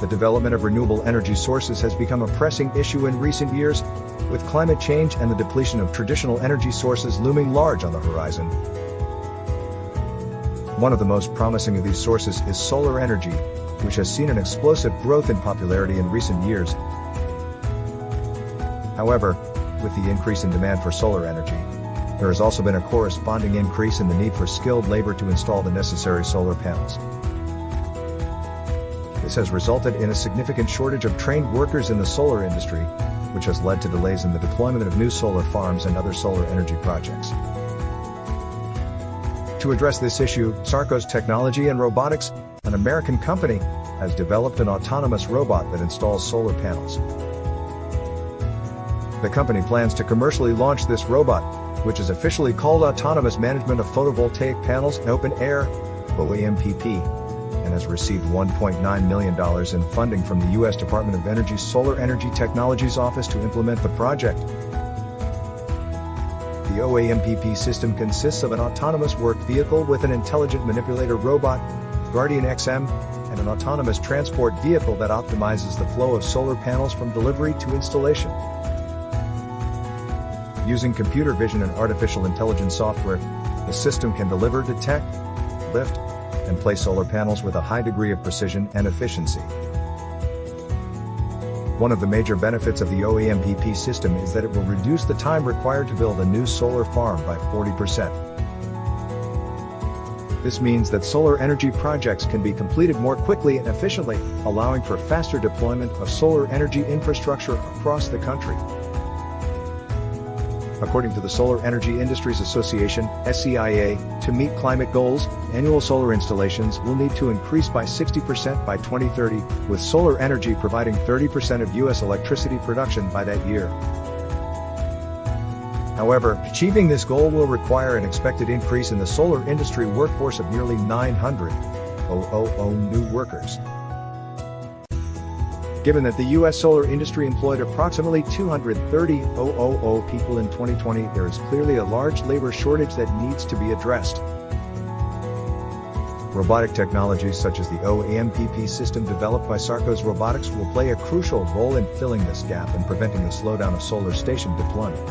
The development of renewable energy sources has become a pressing issue in recent years, with climate change and the depletion of traditional energy sources looming large on the horizon. One of the most promising of these sources is solar energy, which has seen an explosive growth in popularity in recent years. However, with the increase in demand for solar energy, there has also been a corresponding increase in the need for skilled labor to install the necessary solar panels. This has resulted in a significant shortage of trained workers in the solar industry, which has led to delays in the deployment of new solar farms and other solar energy projects. To address this issue, Sarcos Technology and Robotics, an American company, has developed an autonomous robot that installs solar panels. The company plans to commercially launch this robot, which is officially called Autonomous Management of Photovoltaic Panels in Open Air, OAMPP, and has received $1.9 million in funding from the U.S. Department of Energy's Solar Energy Technologies Office to implement the project. The OAMPP system consists of an autonomous work vehicle with an intelligent manipulator robot, Guardian XM, and an autonomous transport vehicle that optimizes the flow of solar panels from delivery to installation. Using computer vision and artificial intelligence software, the system can deliver, detect, lift, and place solar panels with a high degree of precision and efficiency. One of the major benefits of the OAMPP system is that it will reduce the time required to build a new solar farm by 40%. This means that solar energy projects can be completed more quickly and efficiently, allowing for faster deployment of solar energy infrastructure across the country. According to the Solar Energy Industries Association, SEIA, to meet climate goals, annual solar installations will need to increase by 60% by 2030, with solar energy providing 30% of U.S. electricity production by that year. However, achieving this goal will require an expected increase in the solar industry workforce of nearly 900,000 new workers. Given that the U.S. solar industry employed approximately 230,000 people in 2020, there is clearly a large labor shortage that needs to be addressed. Robotic technologies such as the OAMPP system developed by Sarcos Robotics will play a crucial role in filling this gap and preventing the slowdown of solar station deployment.